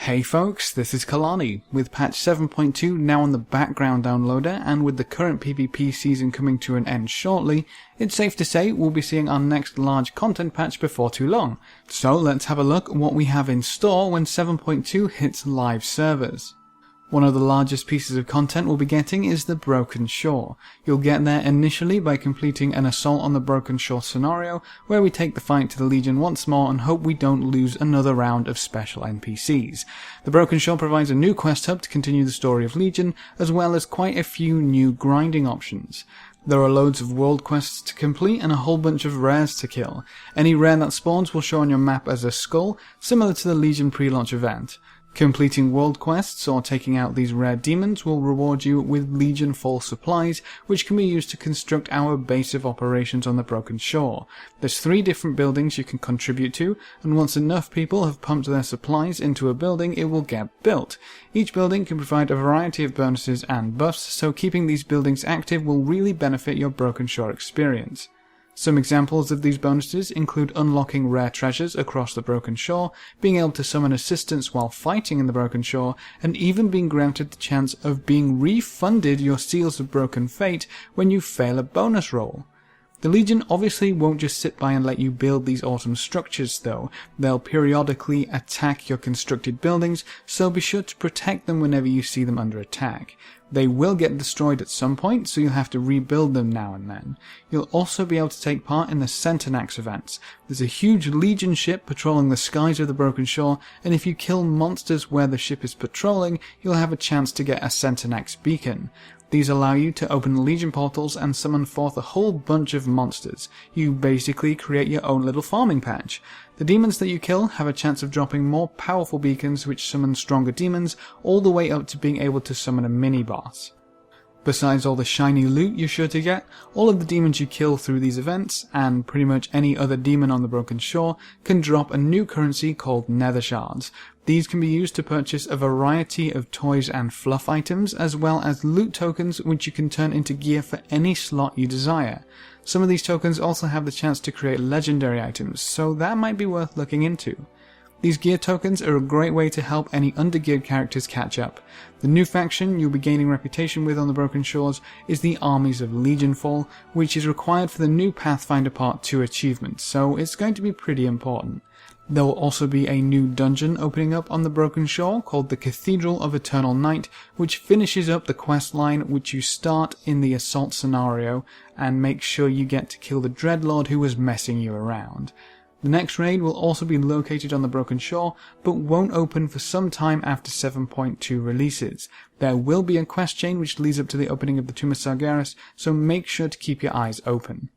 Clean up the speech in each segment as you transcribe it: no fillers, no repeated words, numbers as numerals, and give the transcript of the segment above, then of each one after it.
Hey folks, this is Kalani. With patch 7.2 now on the background downloader, and with the current PvP season coming to an end shortly, it's safe to say we'll be seeing our next large content patch before too long. So let's have a look at what we have in store when 7.2 hits live servers. One of the largest pieces of content we'll be getting is the Broken Shore. You'll get there initially by completing an assault on the Broken Shore scenario, where we take the fight to the Legion once more and hope we don't lose another round of special NPCs. The Broken Shore provides a new quest hub to continue the story of Legion, as well as quite a few new grinding options. There are loads of world quests to complete and a whole bunch of rares to kill. Any rare that spawns will show on your map as a skull, similar to the Legion pre-launch event. Completing world quests or taking out these rare demons will reward you with Legion Fall supplies, which can be used to construct our base of operations on the Broken Shore. There's 3 different buildings you can contribute to, and once enough people have pumped their supplies into a building, it will get built. Each building can provide a variety of bonuses and buffs, so keeping these buildings active will really benefit your Broken Shore experience. Some examples of these bonuses include unlocking rare treasures across the Broken Shore, being able to summon assistance while fighting in the Broken Shore, and even being granted the chance of being refunded your Seals of Broken Fate when you fail a bonus roll. The Legion obviously won't just sit by and let you build these awesome structures though. They'll periodically attack your constructed buildings, so be sure to protect them whenever you see them under attack. They will get destroyed at some point, so you'll have to rebuild them now and then. You'll also be able to take part in the Centenax events. There's a huge Legion ship patrolling the skies of the Broken Shore, and if you kill monsters where the ship is patrolling, you'll have a chance to get a Centenax beacon. These allow you to open Legion portals and summon forth a whole bunch of monsters. You basically create your own little farming patch. The demons that you kill have a chance of dropping more powerful beacons which summon stronger demons, all the way up to being able to summon a mini-boss. Besides all the shiny loot you're sure to get, all of the demons you kill through these events, and pretty much any other demon on the Broken Shore, can drop a new currency called Nether Shards. These can be used to purchase a variety of toys and fluff items, as well as loot tokens which you can turn into gear for any slot you desire. Some of these tokens also have the chance to create legendary items, so that might be worth looking into. These gear tokens are a great way to help any undergeared characters catch up. The new faction you'll be gaining reputation with on the Broken Shores is the Armies of Legion Fall, which is required for the new Pathfinder Part 2 achievement, so it's going to be pretty important. There will also be a new dungeon opening up on the Broken Shore called the Cathedral of Eternal Night, which finishes up the quest line which you start in the assault scenario and make sure you get to kill the Dreadlord who was messing you around. The next raid will also be located on the Broken Shore, but won't open for some time after 7.2 releases. There will be a quest chain which leads up to the opening of the Tomb of Sargeras, so make sure to keep your eyes open.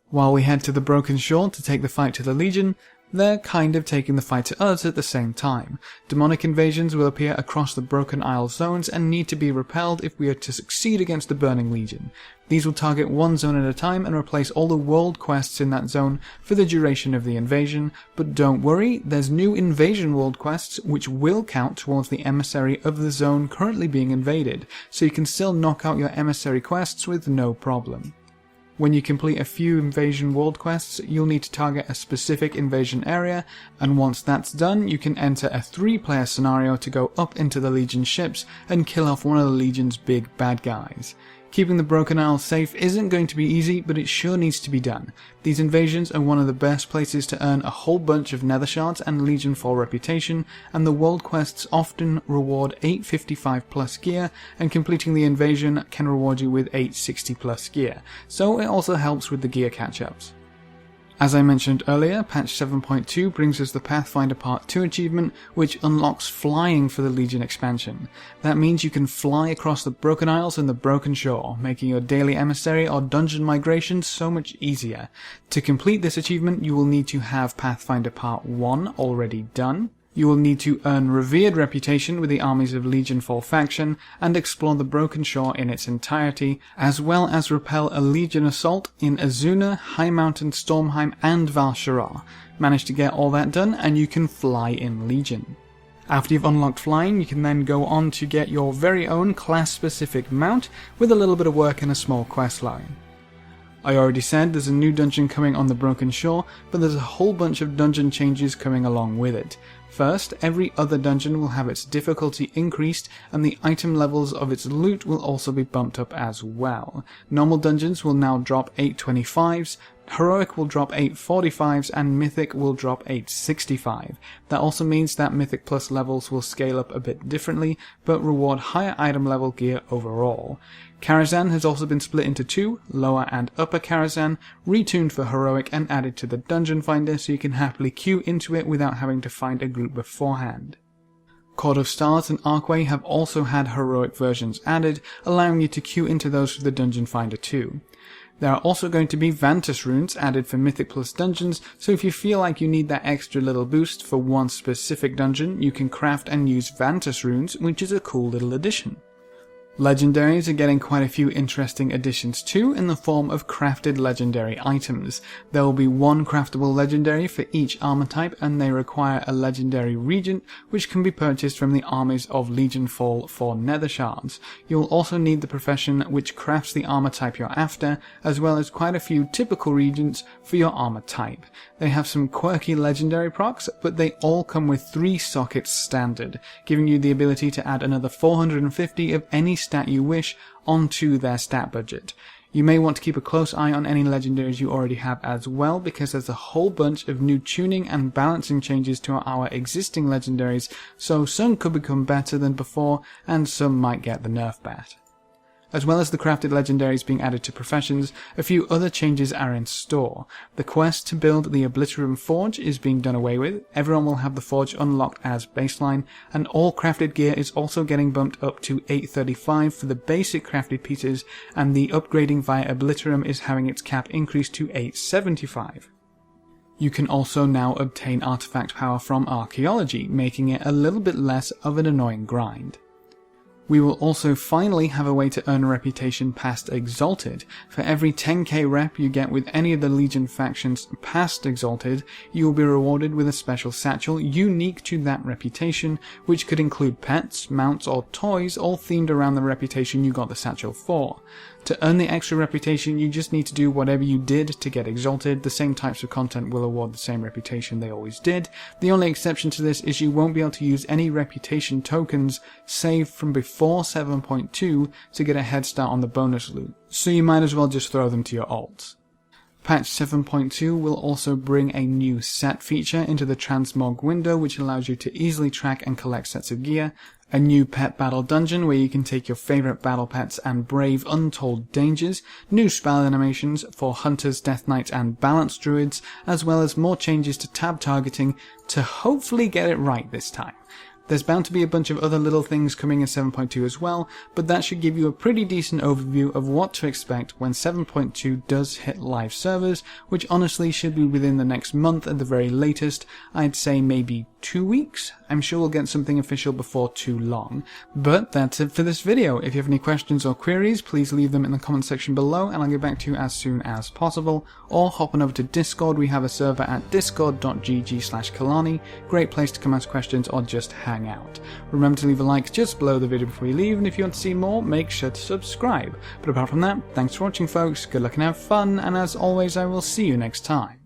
While we head to the Broken Shore to take the fight to the Legion, they're kind of taking the fight to us at the same time. Demonic invasions will appear across the Broken Isle zones and need to be repelled if we are to succeed against the Burning Legion. These will target one zone at a time and replace all the world quests in that zone for the duration of the invasion, but don't worry, there's new invasion world quests which will count towards the emissary of the zone currently being invaded, so you can still knock out your emissary quests with no problem. When you complete a few invasion world quests, you'll need to target a specific invasion area, and once that's done, you can enter a 3-player scenario to go up into the Legion ships and kill off one of the Legion's big bad guys. Keeping the Broken Isle safe isn't going to be easy, but it sure needs to be done. These invasions are one of the best places to earn a whole bunch of Nether Shards and Legion Fall reputation, and the world quests often reward 855 plus gear, and completing the invasion can reward you with 860 plus gear, so it also helps with the gear catch-ups. As I mentioned earlier, patch 7.2 brings us the Pathfinder Part 2 achievement, which unlocks flying for the Legion expansion. That means you can fly across the Broken Isles and the Broken Shore, making your daily emissary or dungeon migration so much easier. To complete this achievement, you will need to have Pathfinder Part 1 already done. You will need to earn revered reputation with the Armies of Legion Fall faction and explore the Broken Shore in its entirety, as well as repel a Legion assault in Azuna, High Mountain, Stormheim and Val'sharah. Manage to get all that done and you can fly in Legion. After you've unlocked flying, you can then go on to get your very own class-specific mount with a little bit of work and a small quest line. I already said there's a new dungeon coming on the Broken Shore, but there's a whole bunch of dungeon changes coming along with it. First, every other dungeon will have its difficulty increased, and the item levels of its loot will also be bumped up as well. Normal dungeons will now drop 825s, Heroic will drop 845s, and Mythic will drop 865. That also means that Mythic Plus levels will scale up a bit differently, but reward higher item level gear overall. Karazhan has also been split into two, Lower and Upper Karazhan, retuned for Heroic and added to the Dungeon Finder so you can happily queue into it without having to find a group beforehand. Court of Stars and Archway have also had Heroic versions added, allowing you to queue into those for the Dungeon Finder too. There are also going to be Vantus runes added for Mythic Plus dungeons, so if you feel like you need that extra little boost for one specific dungeon, you can craft and use Vantus runes, which is a cool little addition. Legendaries are getting quite a few interesting additions too, in the form of crafted legendary items. There will be one craftable legendary for each armor type, and they require a legendary regent, which can be purchased from the armies of Legionfall for nether shards. You'll also need the profession which crafts the armor type you're after, as well as quite a few typical regents for your armor type. They have some quirky legendary procs, but they all come with 3 sockets standard, giving you the ability to add another 450 of any stat you wish onto their stat budget. You may want to keep a close eye on any legendaries you already have as well, because there's a whole bunch of new tuning and balancing changes to our existing legendaries, so some could become better than before and some might get the nerf bat. As well as the crafted legendaries being added to professions, a few other changes are in store. The quest to build the Obliterum Forge is being done away with, everyone will have the forge unlocked as baseline, and all crafted gear is also getting bumped up to 835 for the basic crafted pieces, and the upgrading via Obliterum is having its cap increased to 875. You can also now obtain artifact power from archaeology, making it a little bit less of an annoying grind. We will also finally have a way to earn a reputation past Exalted. For every 10k rep you get with any of the Legion factions past Exalted, you will be rewarded with a special satchel unique to that reputation, which could include pets, mounts, or toys, all themed around the reputation you got the satchel for. To earn the extra reputation, you just need to do whatever you did to get Exalted. The same types of content will award the same reputation they always did. The only exception to this is you won't be able to use any reputation tokens saved from before 7.2 to get a head start on the bonus loot, so you might as well just throw them to your alts. Patch 7.2 will also bring a new set feature into the transmog window, which allows you to easily track and collect sets of gear, a new pet battle dungeon where you can take your favourite battle pets and brave untold dangers, new spell animations for hunters, death knights and balance druids, as well as more changes to tab targeting to hopefully get it right this time. There's bound to be a bunch of other little things coming in 7.2 as well, but that should give you a pretty decent overview of what to expect when 7.2 does hit live servers, which honestly should be within the next month at the very latest. I'd say maybe 2 weeks. I'm sure we'll get something official before too long. But that's it for this video. If you have any questions or queries, please leave them in the comment section below and I'll get back to you as soon as possible. Or hop on over to Discord. We have a server at discord.gg/Kalani. Great place to come ask questions or just hang out. Remember to leave a like just below the video before you leave, and if you want to see more, make sure to subscribe. But apart from that, thanks for watching folks, good luck and have fun, and as always I will see you next time.